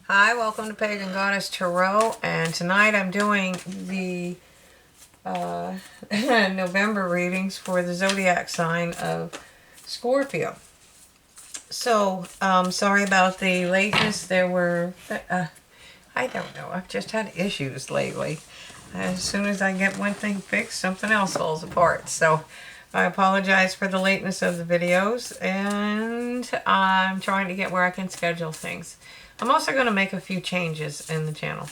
Hi, welcome to Pagan Goddess Tarot, and tonight I'm doing the November readings for the zodiac sign of Scorpio. So, sorry about the lateness. I don't know, I've just had issues lately. As soon as I get one thing fixed, something else falls apart. So, I apologize for the lateness of the videos, and I'm trying to get where I can schedule things. I'm also going to make a few changes in the channel.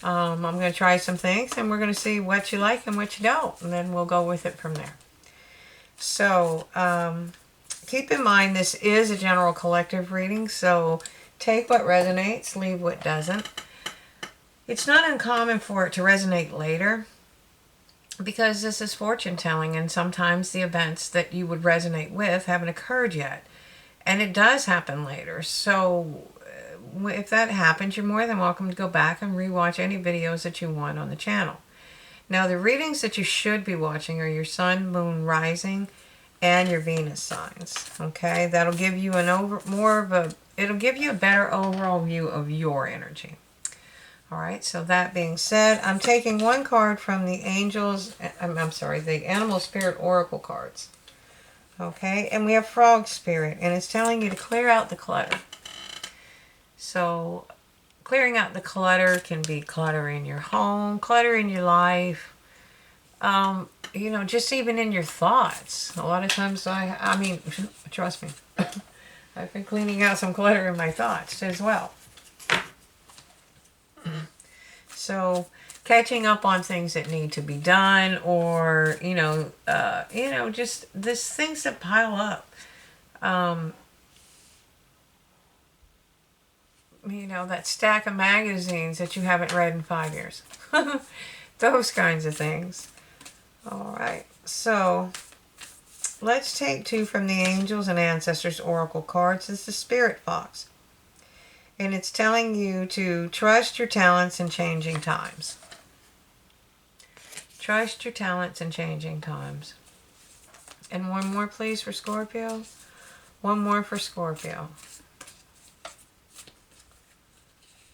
I'm going to try some things, and we're going to see what you like and what you don't, and then we'll go with it from there. So, keep in mind this is a general collective reading, so take what resonates, leave what doesn't. It's not uncommon for it to resonate later, because this is fortune telling, and sometimes the events that you would resonate with haven't occurred yet, and it does happen later. So if that happens, you're more than welcome to go back and rewatch any videos that you want on the channel. Now, the readings that you should be watching are your sun, moon, rising, and your Venus signs. Okay, that'll give you it'll give you a better overall view of your energy. All right, so that being said, I'm taking one card from the the Animal Spirit Oracle cards. Okay, and we have Frog Spirit, and it's telling you to clear out the clutter. So, clearing out the clutter can be clutter in your home, clutter in your life, just even in your thoughts. A lot of times trust me, I've been cleaning out some clutter in my thoughts as well. So, catching up on things that need to be done, or just these things that pile up. That stack of magazines that you haven't read in 5 years. Those kinds of things. All right, so let's take two from the Angels and Ancestors Oracle cards. It's the Spirit Fox. And it's telling you to trust your talents in changing times. Trust your talents in changing times. And one more, please, for Scorpio. One more for Scorpio.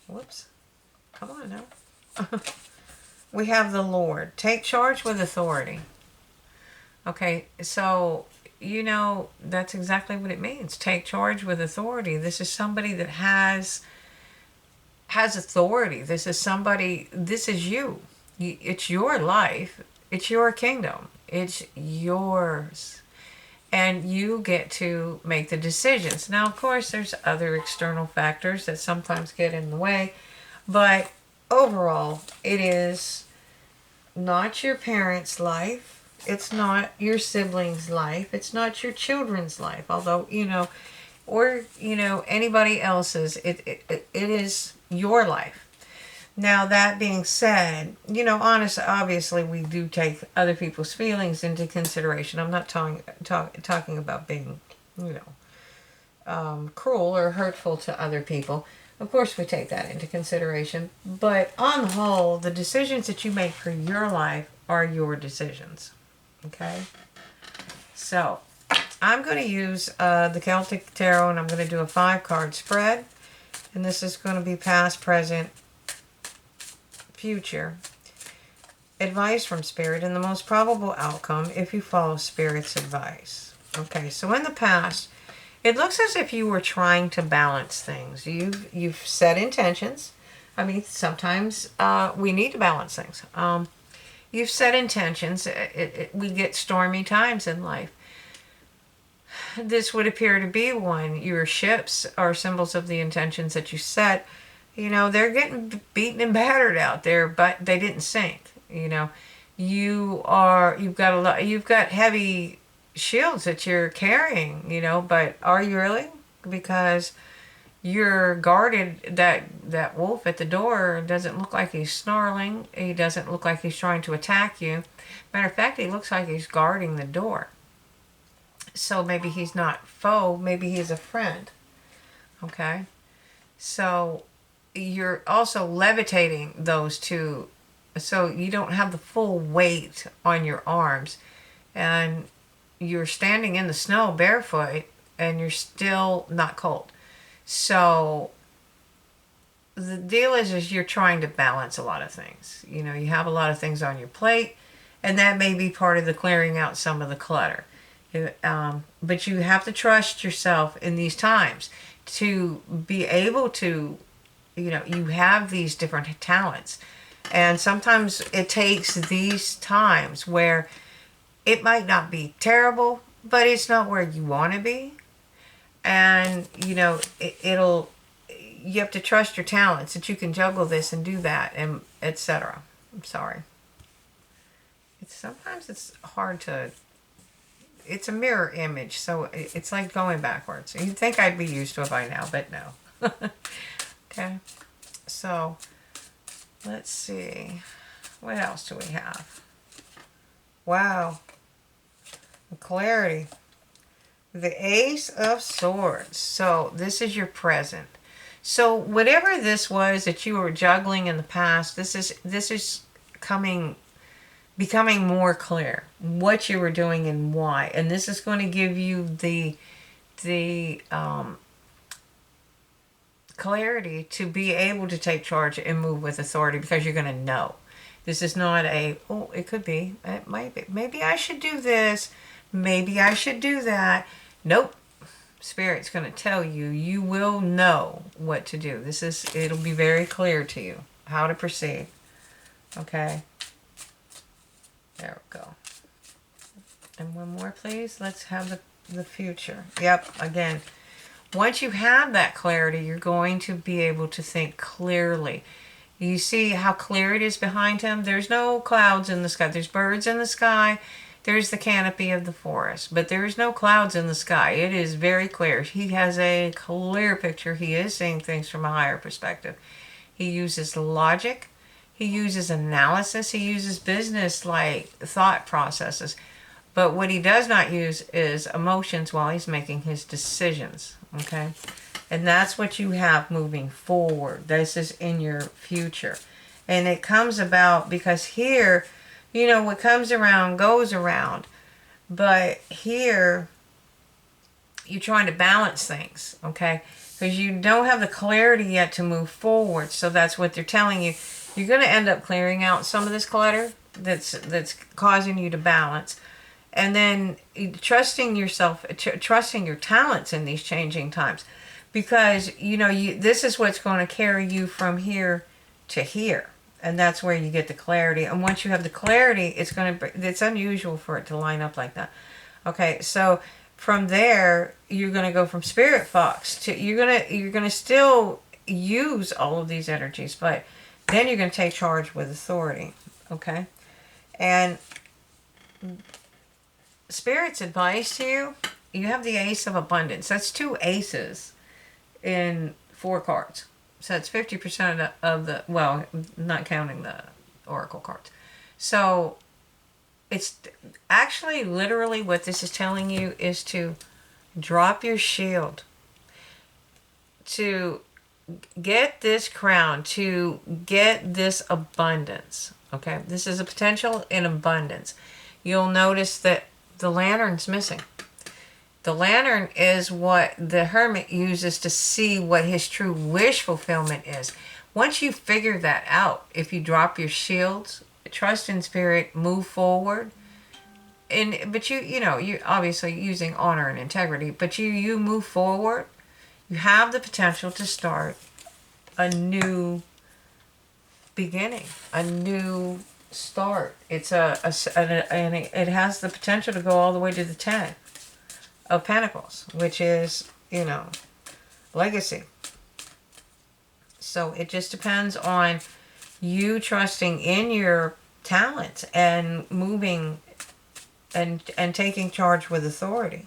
Whoops. Come on now. We have the Lord. Take charge with authority. Okay, so that's exactly what it means. Take charge with authority. This is somebody that has authority. This is you. It's your life. It's your kingdom. It's yours. And you get to make the decisions. Now, of course, there's other external factors that sometimes get in the way, but overall, it is not your parents' life. It's not your siblings' life. It's not your children's life, although, or, anybody else's. It is your life. Now, that being said, obviously we do take other people's feelings into consideration. I'm not talking about being, cruel or hurtful to other people. Of course, we take that into consideration. But on the whole, the decisions that you make for your life are your decisions. Okay? So, I'm going to use the Celtic Tarot, and I'm going to do a 5-card spread. And this is going to be past, present, future. Advice from Spirit, and the most probable outcome if you follow Spirit's advice. Okay, so in the past, it looks as if you were trying to balance things. You've set intentions. I mean, sometimes we need to balance things. You've set intentions. We get stormy times in life. This would appear to be one. Your ships are symbols of the intentions that you set. They're getting beaten and battered out there, but they didn't sink. You've got heavy shields that you're carrying, but are you really? Because you're guarded. That wolf at the door doesn't look like he's snarling. He doesn't look like he's trying to attack you. Matter of fact, he looks like he's guarding the door. So maybe he's not foe, maybe he's a friend. Okay? So you're also levitating those two, so you don't have the full weight on your arms, and you're standing in the snow barefoot, and you're still not cold. So the deal is you're trying to balance a lot of things. You know, you have a lot of things on your plate, and that may be part of the clearing out some of the clutter. But you have to trust yourself in these times to be able to, you know, you have these different talents. And sometimes it takes these times where it might not be terrible, but it's not where you want to be. And, you know, you have to trust your talents that you can juggle this and do that, and etc. I'm sorry. Sometimes it's hard to, it's a mirror image, so it's like going backwards. You'd think I'd be used to it by now, but no. Okay, so let's see. What else do we have? Wow. Clarity. The Ace of Swords. So this is your present. So whatever this was that you were juggling in the past, this is becoming more clear what you were doing and why. And this is going to give you the clarity to be able to take charge and move with authority, because you're going to know. This is not it could be, it might be, maybe I should do this, maybe I should do that. Nope. Spirit's going to tell you. You will know what to do. It'll be very clear to you how to proceed. Okay. There we go. And one more, please. Let's have the future. Yep. Again, once you have that clarity, you're going to be able to think clearly. You see how clear it is behind him? There's no clouds in the sky. There's birds in the sky. There's the canopy of the forest, but there is no clouds in the sky. It is very clear. He has a clear picture. He is seeing things from a higher perspective. He uses logic. He uses analysis. He uses business-like thought processes. But what he does not use is emotions while he's making his decisions, okay? And that's what you have moving forward. This is in your future. And it comes about because here, you know, what comes around goes around. But here, you're trying to balance things, okay? Because you don't have the clarity yet to move forward. So that's what they're telling you. You're going to end up clearing out some of this clutter that's causing you to balance. And then trusting yourself, trusting your talents in these changing times. Because, you know, this is what's going to carry you from here to here. And that's where you get the clarity. And once you have the clarity, it's unusual for it to line up like that. Okay, so from there, you're going to go from Spirit Fox to, you're going to still use all of these energies, but then you're going to take charge with authority. Okay? And Spirit's advice to you, you have the Ace of Abundance. That's 2 aces in 4 cards. So it's 50% of the, well, not counting the oracle cards. So it's actually literally what this is telling you is to drop your shield, to get this crown, to get this abundance. Okay, this is a potential in abundance. You'll notice that the lantern's missing. The lantern is what the hermit uses to see what his true wish fulfillment is. Once you figure that out, if you drop your shields, trust in Spirit, move forward, but you're obviously using honor and integrity, but you move forward, you have the potential to start a new beginning, a new start. It's and it has the potential to go all the way to the 10 of Pentacles, which is, you know, legacy. So it just depends on you trusting in your talents and moving and taking charge with authority.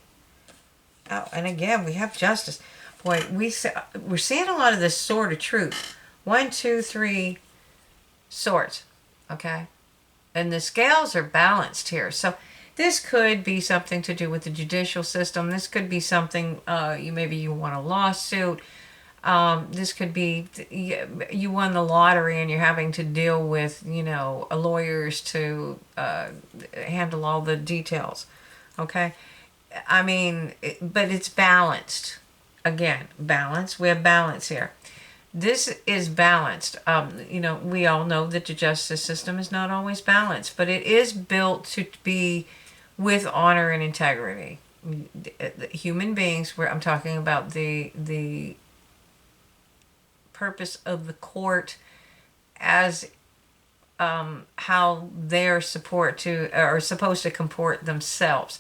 Oh, and again, we have Justice. Boy, we're seeing a lot of this Sword of Truth. 1, 2, 3 swords. Okay? And the scales are balanced here. So this could be something to do with the judicial system. This could be something, maybe you want a lawsuit. This could be you won the lottery and you're having to deal with, lawyers to handle all the details. Okay? I mean, but it's balanced. Again, balance. We have balance here. This is balanced. We all know that the justice system is not always balanced, but it is built to be with honor and integrity. Human beings, where I'm talking about the purpose of the court as how they're are supposed to comport themselves.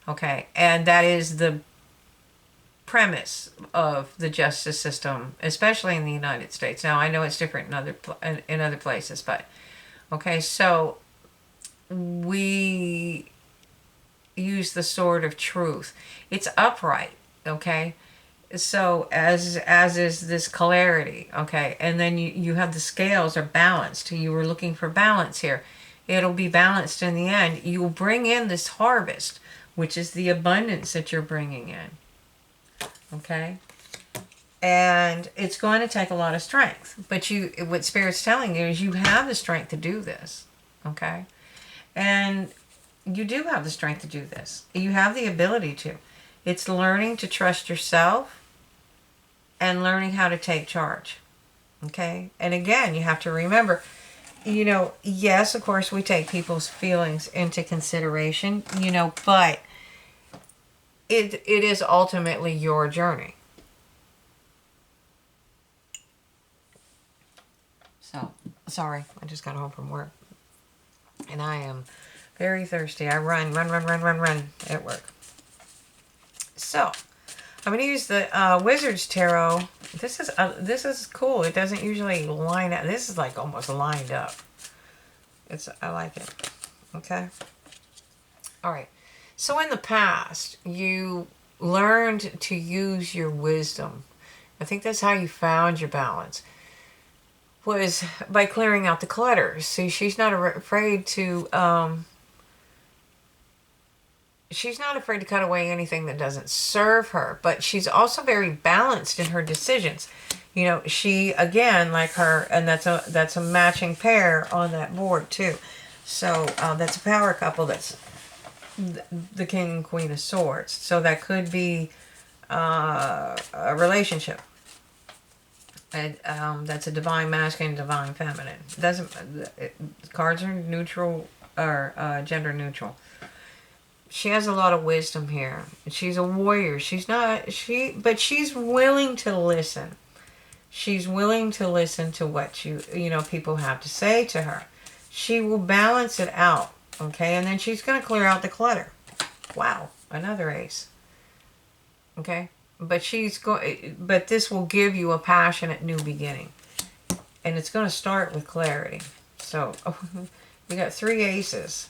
Okay, and that is the premise of the justice system, especially in the United States. Now, I know it's different in other places, but okay. So we use the sword of truth. It's upright. Okay. So as is this clarity. Okay, and then you have the scales are balanced. You were looking for balance here. It'll be balanced in the end. You will bring in this harvest, which is the abundance that you're bringing in. Okay, and it's going to take a lot of strength, but what Spirit's telling you is you have the strength to do this. Okay, and you do have the strength to do this. You have the ability to. It's learning to trust yourself and learning how to take charge. Okay, and again, you have to remember, yes, of course we take people's feelings into consideration, but it is ultimately your journey. So, sorry, I just got home from work. And I am very thirsty. I run at work. So, I'm going to use the Wizard's Tarot. This is cool. It doesn't usually line up. This is like almost lined up. I like it. Okay. All right. So in the past, you learned to use your wisdom. I think that's how you found your balance, was by clearing out the clutter. See, she's not afraid to cut away anything that doesn't serve her, but she's also very balanced in her decisions. She, again, like her, and that's a matching pair on that board too. So that's a power couple. That's the King and Queen of Swords. So that could be a relationship. And that's a divine masculine, divine feminine. Cards are neutral or gender neutral. She has a lot of wisdom here. She's a warrior. But she's willing to listen. She's willing to listen to what people have to say to her. She will balance it out. Okay, and then she's going to clear out the clutter. Wow, another ace. Okay, but this will give you a passionate new beginning, and it's going to start with clarity. So you got 3 aces.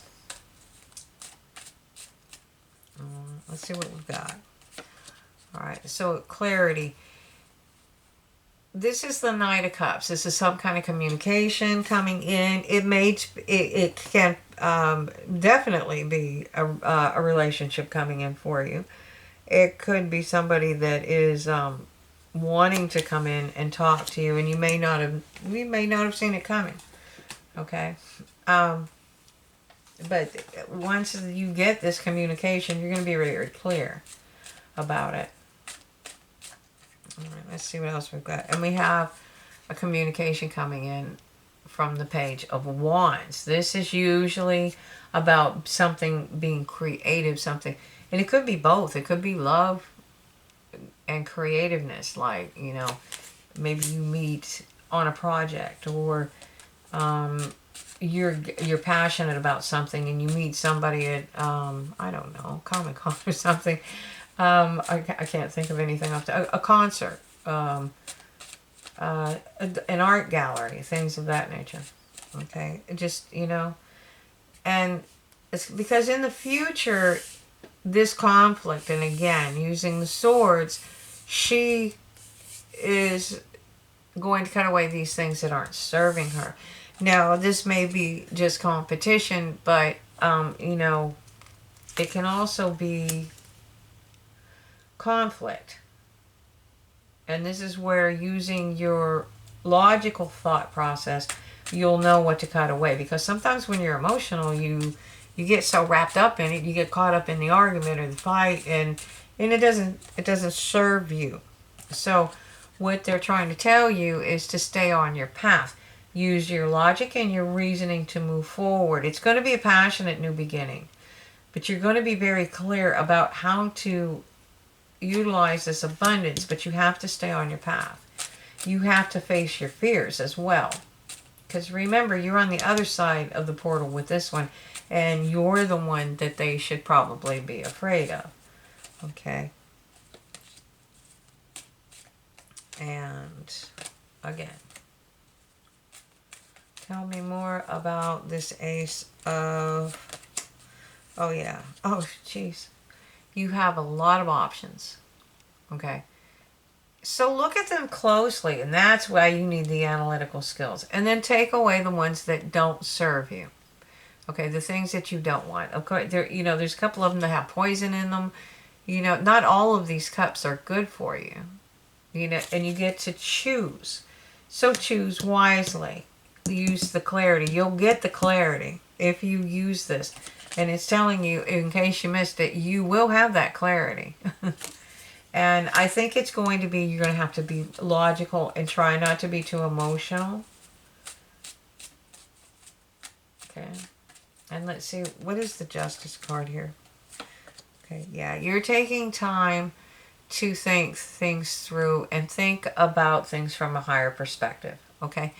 Let's see what we've got. All right, so clarity. This is the Knight of Cups. This is some kind of communication coming in. It can definitely be a relationship coming in for you. It could be somebody that is wanting to come in and talk to you, and you may not have seen it coming. Okay, but once you get this communication, you're going to be very clear about it. All right, let's see what else we've got. And we have a communication coming in from the Page of Wands. This is usually about something being creative, something. And it could be both. It could be love and creativeness. Like, maybe you meet on a project, or you're passionate about something and you meet somebody at, I don't know, Comic-Con or something. I can't think of anything off a concert, an art gallery, things of that nature. Okay, just and it's because in the future, this conflict, and again using the swords, she is going to cut away these things that aren't serving her. Now, this may be just competition, but it can also be conflict. And this is where, using your logical thought process, you'll know what to cut away. Because sometimes when you're emotional, you get so wrapped up in it, you get caught up in the argument or the fight, and it doesn't serve you. So what they're trying to tell you is to stay on your path. Use your logic and your reasoning to move forward. It's going to be a passionate new beginning, but you're going to be very clear about how to utilize this abundance, but you have to stay on your path. You have to face your fears as well. Because remember, you're on the other side of the portal with this one, and you're the one that they should probably be afraid of. Okay? And again, tell me more about this Ace of... Oh, yeah. Oh, jeez. You have a lot of options. Okay? So look at them closely, and that's why you need the analytical skills. And then take away the ones that don't serve you. Okay, the things that you don't want. Of course, there's a couple of them that have poison in them. Not all of these cups are good for you. And you get to choose. So choose wisely. Use the clarity. You'll get the clarity if you use this. And it's telling you, in case you missed it, you will have that clarity. And I think it's going to be, you're going to have to be logical and try not to be too emotional. Okay. And let's see, what is the Justice card here? Okay, yeah, you're taking time to think things through and think about things from a higher perspective. Okay.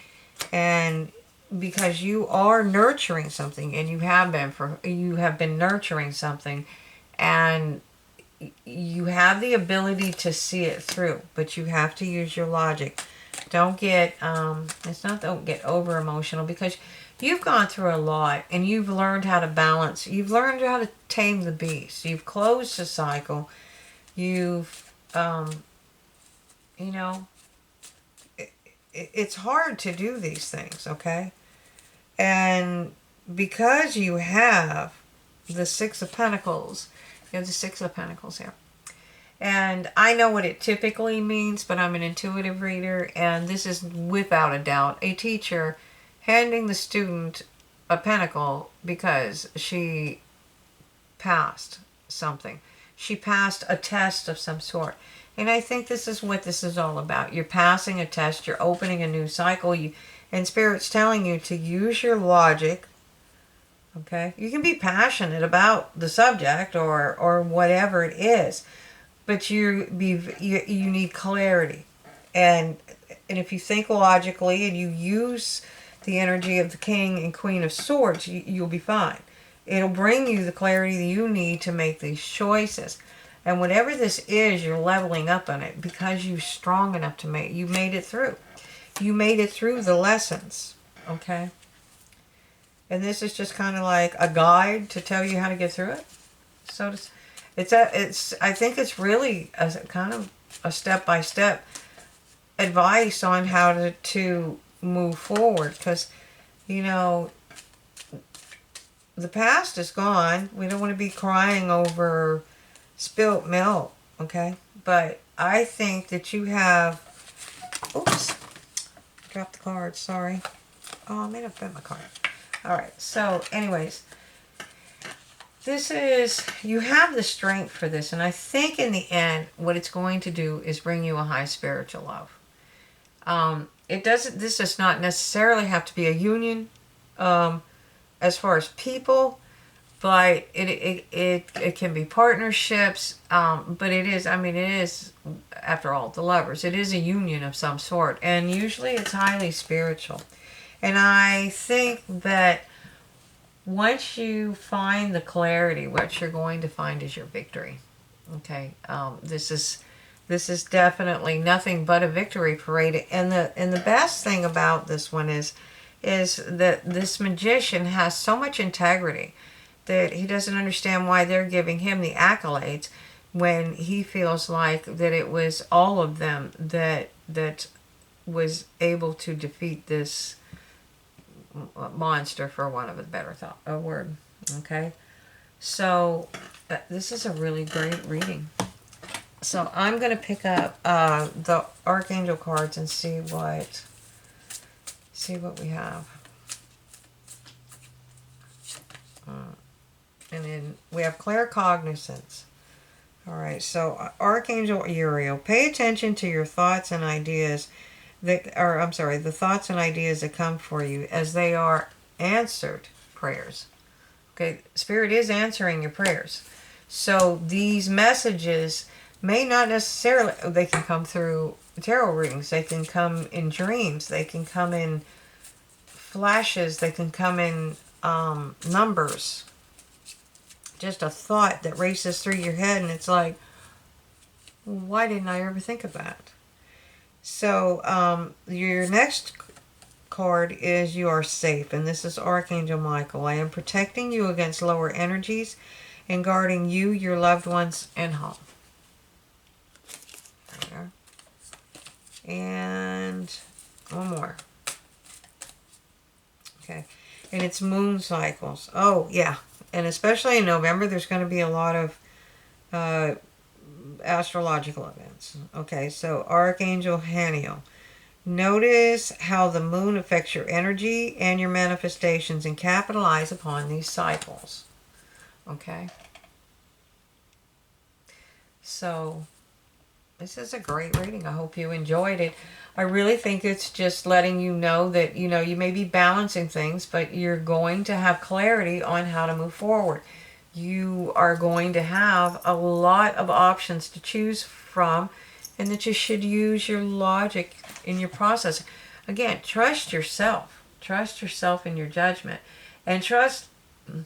And because you are nurturing something, and you have been nurturing something, and you have the ability to see it through, but you have to use your logic. Don't get don't get over emotional, because you've gone through a lot and you've learned how to balance. You've learned how to tame the beast. You've closed the cycle. You've it's hard to do these things, okay? And because you have the Six of Pentacles, you have the Six of Pentacles here. And I know what it typically means, but I'm an intuitive reader, and this is without a doubt a teacher handing the student a pentacle because she passed something. She passed a test of some sort. And I think this is what this is all about. You're passing a test, you're opening a new cycle, and Spirit's telling you to use your logic. Okay, you can be passionate about the subject or whatever it is, but you need clarity, and if you think logically and you use the energy of the King and Queen of Swords, you'll be fine. It'll bring you the clarity that you need to make these choices, and whatever this is, you're leveling up on it because you're strong enough to you made it through. You made it through the lessons. Okay. And this is just kind of like a guide to tell you how to get through it. So I think it's really a kind of a step-by-step advice on how to move forward. Because, the past is gone. We don't want to be crying over spilt milk, okay? But I think that you have... Oops. Dropped the card, sorry. Oh, I may have bent my card. Alright, so anyways, you have the strength for this, and I think in the end, what it's going to do is bring you a high spiritual love. This does not necessarily have to be a union, as far as people, but it can be partnerships, but it is, after all, the lovers. It is a union of some sort, and usually it's highly spiritual. And I think that once you find the clarity, what you're going to find is your victory. Okay, this is definitely nothing but a victory parade. And the best thing about this one is that this magician has so much integrity that he doesn't understand why they're giving him the accolades when he feels like that it was all of them that was able to defeat this monster, for want of a better word. Okay, so this is a really great reading. So I'm going to pick up the Archangel cards and see what we have. And then we have claircognizance. All right, so Archangel Uriel, pay attention to your thoughts and ideas the thoughts and ideas that come for you as they are answered prayers. Okay, Spirit is answering your prayers. So these messages may not necessarily, they can come through tarot readings, they can come in dreams, they can come in flashes, they can come in numbers. Just a thought that races through your head, and it's like, why didn't I ever think of that? So your next card is you are safe, and this is Archangel Michael. I am protecting you against lower energies and guarding you, your loved ones, and home. There. And one more. Okay. And it's moon cycles. Oh, yeah. And especially in November, there's going to be a lot of astrological events. Okay, so Archangel Haniel. Notice how the moon affects your energy and your manifestations and capitalize upon these cycles. Okay? So, this is a great reading. I hope you enjoyed it. I really think it's just letting you know that, you know, you may be balancing things, but you're going to have clarity on how to move forward. You are going to have a lot of options to choose from, and that you should use your logic in your process. Again, trust yourself. Trust yourself in your judgment. And trust that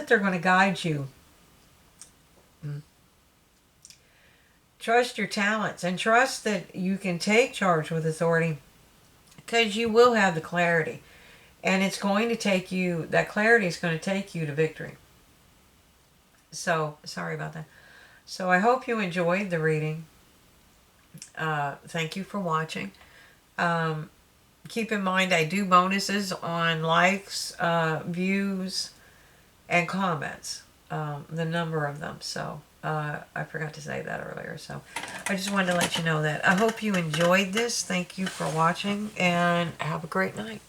they're going to guide you. Trust your talents and trust that you can take charge with authority, because you will have the clarity. And it's going to take you, that clarity is going to take you to victory. So, sorry about that. So I hope you enjoyed the reading. Thank you for watching. Keep in mind I do bonuses on likes, views, and comments. The number of them. So I forgot to say that earlier. So I just wanted to let you know that. I hope you enjoyed this. Thank you for watching, and have a great night.